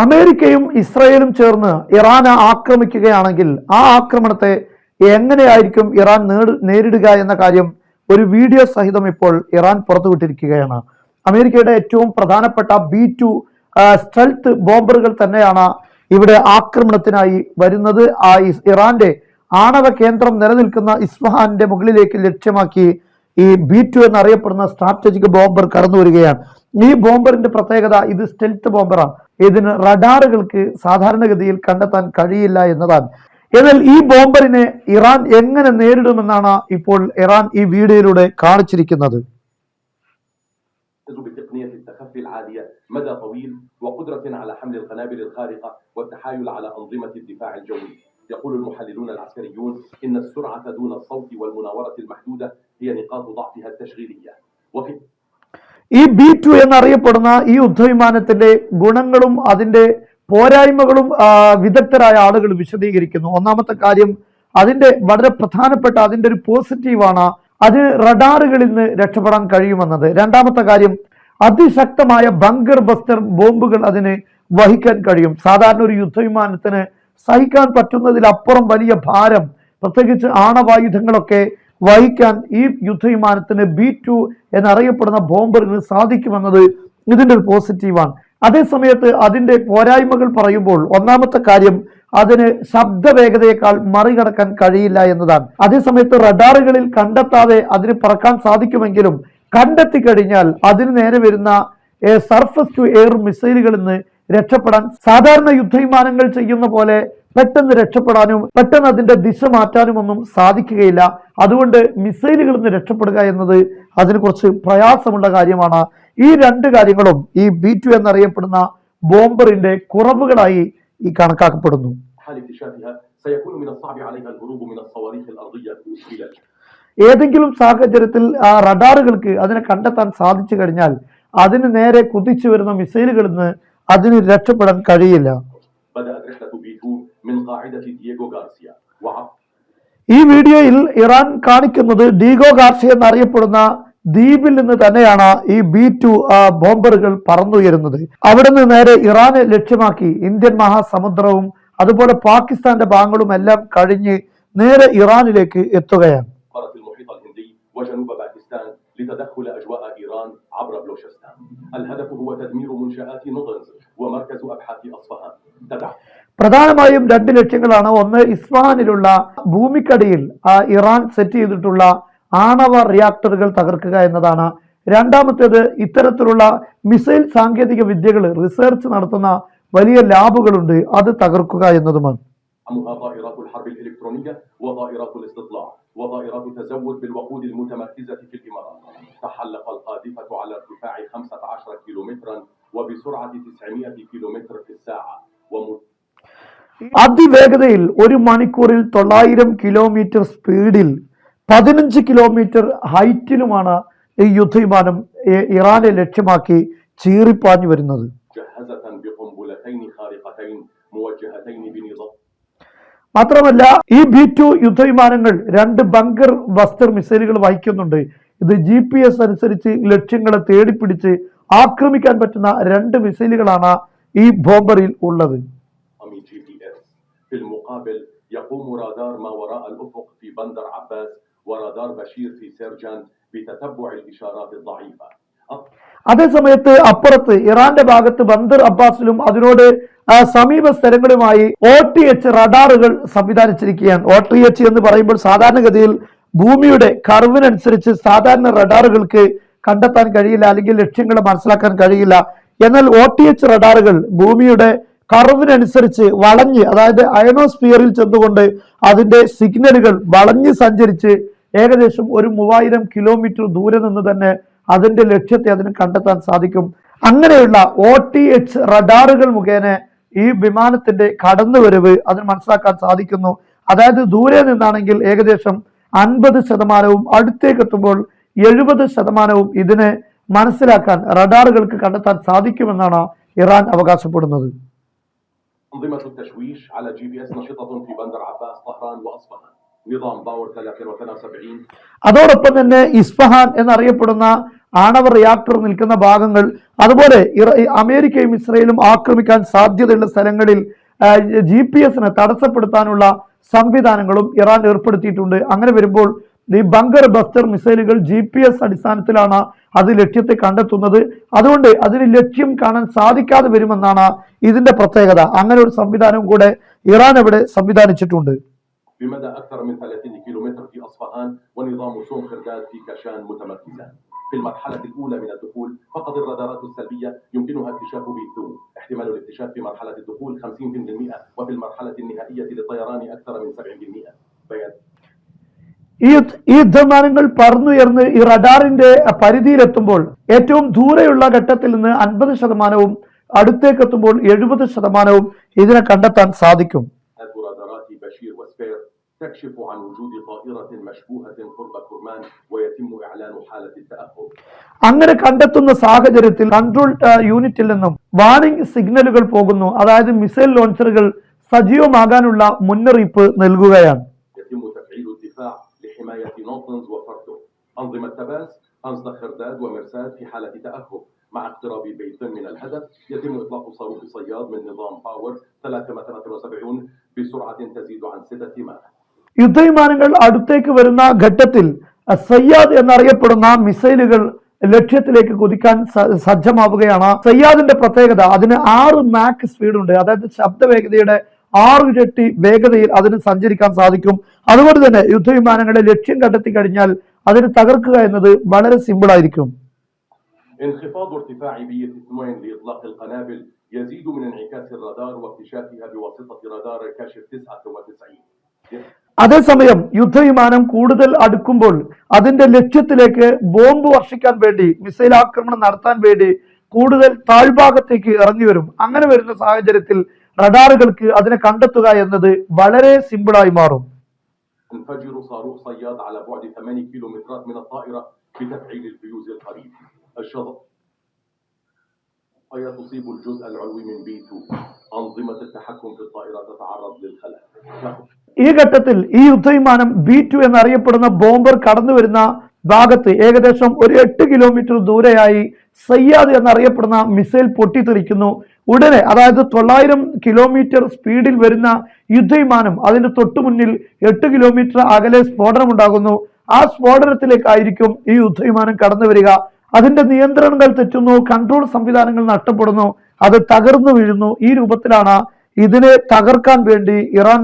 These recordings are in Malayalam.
അമേരിക്കയും ഇസ്രയേലും ചേർന്ന് ഇറാനെ ആക്രമിക്കുകയാണെങ്കിൽ ആ ആക്രമണത്തെ എങ്ങനെയായിരിക്കും ഇറാൻ നേരിടുക എന്ന കാര്യം ഒരു വീഡിയോ സഹിതം ഇപ്പോൾ ഇറാൻ പുറത്തുവിട്ടിരിക്കുകയാണ്. അമേരിക്കയുടെ ഏറ്റവും പ്രധാനപ്പെട്ട B-2 സ്റ്റെൽത്ത് ബോംബറുകൾ തന്നെയാണ് ഇവിടെ ആക്രമണത്തിനായി വരുന്നത്. ഇറാന്റെ ആണവ കേന്ദ്രം നിലനിൽക്കുന്ന ഇസ്ഫഹാന്റെ മുകളിലേക്ക് ലക്ഷ്യമാക്കി ഈ B-2 എന്നറിയപ്പെടുന്ന സ്ട്രാറ്റജിക് ബോംബർ കടന്നു വരികയാണ്. ഈ ബോംബറിന്റെ പ്രത്യേകത ഇത് സ്റ്റെൽത്ത് ബോംബറാണ്. ഇതിന് റഡാറുകൾക്ക് സാധാരണഗതിയിൽ കണ്ടെത്താൻ കഴിയില്ല എന്നതാണ്. എന്നാൽ ഈ ബോംബറിനെ ഇറാൻ എങ്ങനെ നേരിടുമെന്നാണ് ഇപ്പോൾ ഇറാൻ ഈ വീഡിയോയിലൂടെ കാണിച്ചിരിക്കുന്നത്. بتقنية التخفي العالية مدى طويل وقدرة على حمل القنابل الخارقة والتحايل على أنظمة الدفاع الجوي. يقول المحللون العسكريون إن السرعة دون الصوت والمناورة المحدودة هي نقاط ضعفها التشغيلية. ഈ B-2 എന്നറിയപ്പെടുന്ന ഈ യുദ്ധവിമാനത്തിന്റെ ഗുണങ്ങളും അതിന്റെ പോരായ്മകളും വിദഗ്ധരായ ആളുകൾ വിശദീകരിക്കുന്നു. ഒന്നാമത്തെ കാര്യം, അതിന്റെ വളരെ പ്രധാനപ്പെട്ട അതിന്റെ ഒരു പോസിറ്റീവാണ്, അത് റഡാറുകളിൽ നിന്ന് രക്ഷപ്പെടാൻ കഴിയുമെന്നത്. രണ്ടാമത്തെ കാര്യം, അതിശക്തമായ ബങ്കർ ബസ്റ്റർ ബോംബുകൾ അതിന് വഹിക്കാൻ കഴിയും. സാധാരണ ഒരു യുദ്ധവിമാനത്തിന് സഹിക്കാൻ പറ്റുന്നതിലപ്പുറം വലിയ ഭാരം, പ്രത്യേകിച്ച് ആണവായുധങ്ങളൊക്കെ വഹിക്കാൻ ഈ യുദ്ധവിമാനത്തിന് B-2 എന്നറിയപ്പെടുന്ന ബോംബറിന് സാധിക്കുമെന്നത് ഇതിന്റെ ഒരു പോസിറ്റീവാണ്. അതേസമയത്ത് അതിന്റെ പോരായ്മകൾ പറയുമ്പോൾ ഒന്നാമത്തെ കാര്യം, അതിന് ശബ്ദവേഗതയേക്കാൾ മറികടക്കാൻ കഴിയില്ല എന്നതാണ്. അതേസമയത്ത് റഡാറുകളിൽ കണ്ടെത്താതെ അതിന് പറക്കാൻ സാധിക്കുമെങ്കിലും കണ്ടെത്തി കഴിഞ്ഞാൽ അതിന് നേരെ വരുന്ന സർഫസ് ടു എയർ മിസൈലുകളിൽ നിന്ന് രക്ഷപ്പെടാൻ സാധാരണ യുദ്ധവിമാനങ്ങൾ ചെയ്യുന്ന പോലെ പെട്ടെന്ന് രക്ഷപ്പെടാനും പെട്ടെന്ന് അതിന്റെ ദിശ മാറ്റാനും ഒന്നും സാധിക്കുകയില്ല. അതുകൊണ്ട് മിസൈലുകളിൽ നിന്ന് രക്ഷപ്പെടുക എന്നത് അതിന് കുറച്ച് പ്രയാസമുള്ള കാര്യമാണ്. ഈ രണ്ട് കാര്യങ്ങളും ഈ B-2 എന്നറിയപ്പെടുന്ന ബോംബറിന്റെ കുറവുകളായി ഈ കണക്കാക്കപ്പെടുന്നു. ഏതെങ്കിലും സാഹചര്യത്തിൽ റഡാറുകൾക്ക് അതിനെ കണ്ടെത്താൻ സാധിച്ചു കഴിഞ്ഞാൽ അതിന് നേരെ കുതിച്ചു വരുന്ന മിസൈലുകളിൽ നിന്ന് അതിന് രക്ഷപ്പെടാൻ കഴിയില്ല. ഈ വീഡിയോയിൽ ഇറാൻ കാണിക്കുന്നത് ഡീഗോ ഗാർസിയ എന്നറിയപ്പെടുന്ന ദ്വീപിൽ നിന്ന് തന്നെയാണ് ഈ B-2 ബോംബറുകൾ പറന്നുയരുന്നത്. അവിടെ നിന്ന് നേരെ ഇറാനെ ലക്ഷ്യമാക്കി ഇന്ത്യൻ മഹാസമുദ്രവും അതുപോലെ പാകിസ്ഥാന്റെ ഭാഗങ്ങളും എല്ലാം കഴിഞ്ഞ് നേരെ ഇറാനിലേക്ക് എത്തുകയാണ്. لتدخل أجواء إيران عبر بلوشستان. الهدف هو تدمير منشآت نطنز ومركز أبحاث أصفهان. പ്രധാനമായും രണ്ട് ലക്ഷ്യങ്ങളാണ്. ഒന്ന്, ഇസ്ഫഹാനിലുള്ള ഭൂമിക്കടിയിൽ ഇറാൻ സെറ്റ് ചെയ്തിട്ടുള്ള ആണവ റിയാക്ടറുകൾ തകർക്കുക എന്നതാണ്. രണ്ടാമത്തേത്, ഇത്തരത്തിലുള്ള മിസൈൽ സാങ്കേതിക വിദ്യകൾ റിസർച്ച് നടത്തുന്ന വലിയ ലാബുകളുണ്ട്, അത് തകർക്കുക എന്നതുമാണ്. طائرات الحرب الإلكترونية وطائرات الاستطلاع وطائرات التزود بالوقود المتمركزة في الإمارات. تحلق القاذفة على ارتفاع 15 كيلومترا وبسرعة 900 كيلومتر في الساعة. അതിവേഗതയിൽ ഒരു മണിക്കൂറിൽ 900 കിലോമീറ്റർ സ്പീഡിൽ 15 കിലോമീറ്റർ ഹൈറ്റിലുമാണ് ഈ യുദ്ധവിമാനം ഇറാനെ ലക്ഷ്യമാക്കി ചീറിപ്പാഞ്ഞു വരുന്നത്. മാത്രമല്ല ഈ B-2 യുദ്ധവിമാനങ്ങൾ 2 ബങ്കർ ബസ്റ്റർ മിസൈലുകൾ വഹിക്കുന്നുണ്ട്. ഇത് GPS അനുസരിച്ച് ലക്ഷ്യങ്ങളെ തേടിപ്പിടിച്ച് ആക്രമിക്കാൻ പറ്റുന്ന 2 മിസൈലുകളാണ് ഈ ബോംബറിൽ ഉള്ളത്. يقوم رادار ما وراء الأفق في بندر عباس ورادار بشير في سيرجان بتتبع الإشارات الضعيفة. അതേസമയത്ത് അപ്പുറത്ത് ഇറാന്റെ ഭാഗത്ത് ബന്ദർ അബ്ബാസിലും അതിനോട് സമീപ സ്ഥലങ്ങളുമായി OTH റഡാറുകൾ സംവിധാനിച്ചിരിക്കുകയാണ്. OTH എന്ന് പറയുമ്പോൾ സാധാരണഗതിയിൽ ഭൂമിയുടെ കർവിനനുസരിച്ച് സാധാരണ റഡാറുകൾക്ക് കണ്ടെത്താൻ കഴിയില്ല, അല്ലെങ്കിൽ ലക്ഷ്യങ്ങളെ മനസ്സിലാക്കാൻ കഴിയില്ല. എന്നാൽ OTH റഡാറുകൾ ഭൂമിയുടെ കർവിനനുസരിച്ച് വളഞ്ഞ്, അതായത് അയണോസ്ഫിയറിൽ ചെന്നുകൊണ്ട് അതിന്റെ സിഗ്നലുകൾ വളഞ്ഞ് സഞ്ചരിച്ച് ഏകദേശം ഒരു 3000 കിലോമീറ്റർ ദൂരെ നിന്ന് തന്നെ അതിന്റെ ലക്ഷ്യത്തെ അതിന് കണ്ടെത്താൻ സാധിക്കും. അങ്ങനെയുള്ള OTH റഡാറുകൾ മുഖേന ഈ വിമാനത്തിന്റെ കടന്നുവരവ് അതിന് മനസ്സിലാക്കാൻ സാധിക്കുന്നു. അതായത് ദൂരെ നിന്നാണെങ്കിൽ ഏകദേശം 50%, അടുത്തേക്ക് എത്തുമ്പോൾ 70% ഇതിനെ മനസ്സിലാക്കാൻ റഡാറുകൾക്ക് കണ്ടെത്താൻ സാധിക്കുമെന്നാണ് ഇറാൻ അവകാശപ്പെടുന്നത്. أنظمة التشويش على GPS نشطة في بندر عباس طهران وأصفهان. نظام باور 73. അതോടൊപ്പം തന്നെ ഇസ്ഫഹാൻ എന്നറിയപ്പെടുന്ന ആണവ റിയാക്ടർ നിൽക്കുന്ന ഭാഗങ്ങൾ, അതുപോലെ അമേരിക്കയും ഇസ്രയേലും ആക്രമിക്കാൻ സാധ്യതയുള്ള സ്ഥലങ്ങളിൽ GPS-നെ തടസ്സപ്പെടുത്താനുള്ള സംവിധാനങ്ങളും ഇറാൻ ഏർപ്പെടുത്തിയിട്ടുണ്ട്. അങ്ങനെ വരുമ്പോൾ ഈ ബങ്കർ ബസ്റ്റർ മിസൈലുകൾ GPS അടിസ്ഥാനത്തിലാണ് അത് ലക്ഷ്യത്തെ കണ്ടെത്തുന്നത്. അതുകൊണ്ട് അതിന് ലക്ഷ്യം കാണാൻ സാധിക്കാതെ വരുമെന്നാണ് ഇതിന്റെ പ്രത്യേകത. അങ്ങനെ ഒരു സംവിധാനം കൂടെ ഇറാൻ അവിടെ സംവിധാനിച്ചിട്ടുണ്ട്. بمدى أكثر من 30 كيلومتر في أصفهان ونظام سوم خرداد في كاشان متمركزان. في المرحلة الأولى من الدخول فقط الرادارات السلبية يمكنها اكتشاف بيتون. احتمال الاكتشاف في مرحلة الدخول 50% وفي المرحلة النهائية للطيران أكثر من 70%. بيان ഈ യുദ്ധവിമാനങ്ങൾ പറന്നുയർന്ന് ഈ റഡാറിന്റെ പരിധിയിലെത്തുമ്പോൾ ഏറ്റവും ദൂരെയുള്ള ഘട്ടത്തിൽ നിന്ന് 50%, അടുത്തേക്കെത്തുമ്പോൾ 70% ഇതിനെ കണ്ടെത്താൻ സാധിക്കും. رادارات بشير وسبير تكشف عن وجود طائرة مشبوهة قرب كرمان ويتم إعلان حالة التأهب. അങ്ങനെ കണ്ടെത്തുന്ന സാഹചര്യത്തിൽ കൺട്രോൾ യൂണിറ്റിൽ നിന്നും വാർണിംഗ് സിഗ്നലുകൾ പോകുന്നു. അതായത് മിസൈൽ ലോഞ്ചറുകൾ സജീവമാകാനുള്ള മുന്നറിയിപ്പ് നൽകുകയാണ്. يتم تفعيل الدفاع لحماية ناطنز وفرده. أنظمة تباس، أنصدة خرداد ومرساد في حالة تأهب. مع اقتراب بيتين من الهدف يتم إطلاق صاروخ صياد من نظام باور 373 بسرعة تزيد عن 6 ماخ. യുദ്ധവിമാനങ്ങൾ അടുത്തേക്ക് വരുന്ന ഘട്ടത്തിൽ സയ്യാദ് എന്നറിയപ്പെടുന്ന മിസൈലുകൾ ലക്ഷ്യത്തിലേക്ക് കുതിക്കാൻ സജ്ജമാവുകയാണ്. സയ്യാദിന്റെ പ്രത്യേകത, അതിന് 6 മാക്ക് സ്പീഡ് ഉണ്ട്. അതായത് ശബ്ദ വേഗതയുടെ 6 ഇരട്ടി വേഗതയിൽ അതിന് സഞ്ചരിക്കാൻ സാധിക്കും. അതുകൊണ്ട് തന്നെ യുദ്ധവിമാനങ്ങളെ ലക്ഷ്യം കണ്ടെത്തി കഴിഞ്ഞാൽ അതിന് തകർക്കുക എന്നത് വളരെ സിമ്പിൾ ആയിരിക്കും. انخفاض ارتفاع بي-2 لإطلاق القنابل يزيد من انعكاس الرادار واكتشافها بواسطة رادار كاشف 99. അതേസമയം യുദ്ധവിമാനം കൂടുതൽ അടുക്കുമ്പോൾ അതിന്റെ ലക്ഷ്യത്തിലേക്ക് ബോംബ് വർഷിക്കാൻ വേണ്ടി, മിസൈൽ ആക്രമണം നടത്താൻ വേണ്ടി കൂടുതൽ താഴ്ഭാഗത്തേക്ക് ഇറങ്ങി വരും. അങ്ങനെ വരുന്ന സാഹചര്യത്തിൽ റഡാറുകൾക്ക് അതിനെ കണ്ടെത്തുക എന്നത് വളരെ സിമ്പിളായി മാറും. انفجر صاروخ صياد على بعد 8 كيلومترات من الطائرة بتفعيل الفيوز القريب. الشظف تصيب الجزء العلوي من B2. أنظمة التحكم في الطائرة تتعرض للخلل. ഈ ഘട്ടത്തിൽ ഈ യുദ്ധവിമാനം B2 എന്നറിയപ്പെടുന്ന ബോംബർ കടന്നു വരുന്ന ഭാഗത്ത് ഏകദേശം ഒരു 8 കിലോമീറ്റർ ദൂരെയായി സയ്യാദ് എന്നറിയപ്പെടുന്ന മിസൈൽ പൊട്ടിത്തെറിക്കുന്നു. ഉടനെ, അതായത് 900 കിലോമീറ്റർ സ്പീഡിൽ വരുന്ന യുദ്ധവിമാനം അതിന്റെ തൊട്ടു മുന്നിൽ 8 കിലോമീറ്റർ അകലെ സ്ഫോടനമുണ്ടാകുന്നു. ആ സ്ഫോടനത്തിലേക്കായിരിക്കും ഈ യുദ്ധവിമാനം കടന്നു വരിക. അതിന്റെ നിയന്ത്രണങ്ങൾ തെറ്റുന്നു, കൺട്രോൾ സംവിധാനങ്ങൾ നഷ്ടപ്പെടുന്നു, അത് തകർന്നു വീഴുന്നു. ഈ രൂപത്തിലാണ് ഇതിനെ തകർക്കാൻ വേണ്ടി ഇറാൻ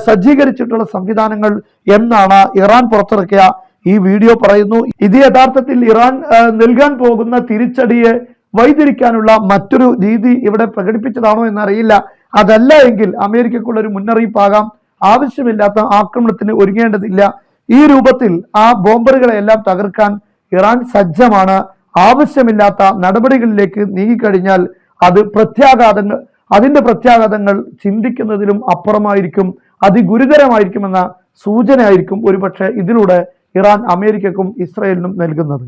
സജ്ജീകരിച്ചിട്ടുള്ള സംവിധാനങ്ങൾ എന്നാണ് ഇറാൻ പുറത്തിറക്കിയ ഈ വീഡിയോ പറയുന്നു. ഇത് യഥാർത്ഥത്തിൽ ഇറാൻ നൽകാൻ പോകുന്ന തിരിച്ചടിയെ വൈതിരിക്കാനുള്ള മറ്റൊരു രീതി ഇവിടെ പ്രകടിപ്പിച്ചതാണോ എന്നറിയില്ല. അതല്ല എങ്കിൽ അമേരിക്കക്കുള്ള ഒരു മുന്നറിയിപ്പാകാം. ആവശ്യമില്ലാത്ത ആക്രമണത്തിന് ഒരുങ്ങേണ്ടതില്ല. ഈ രൂപത്തിൽ ആ ബോംബറുകളെല്ലാം തകർക്കാൻ ഇറാൻ സജ്ജമാണ്. ആവശ്യമില്ലാത്ത നടപടികളിലേക്ക് നീങ്ങിക്കഴിഞ്ഞാൽ അതിന്റെ പ്രത്യാഘാതങ്ങൾ ചിന്തിക്കുന്നതിലും അപ്പുറമായിരിക്കും, അതിഗുരുതരമായിരിക്കുമെന്ന സൂചനയായിരിക്കും ഒരുപക്ഷെ ഇതിലൂടെ ഇറാൻ അമേരിക്കക്കും ഇസ്രായേലിനും നൽകുന്നത്.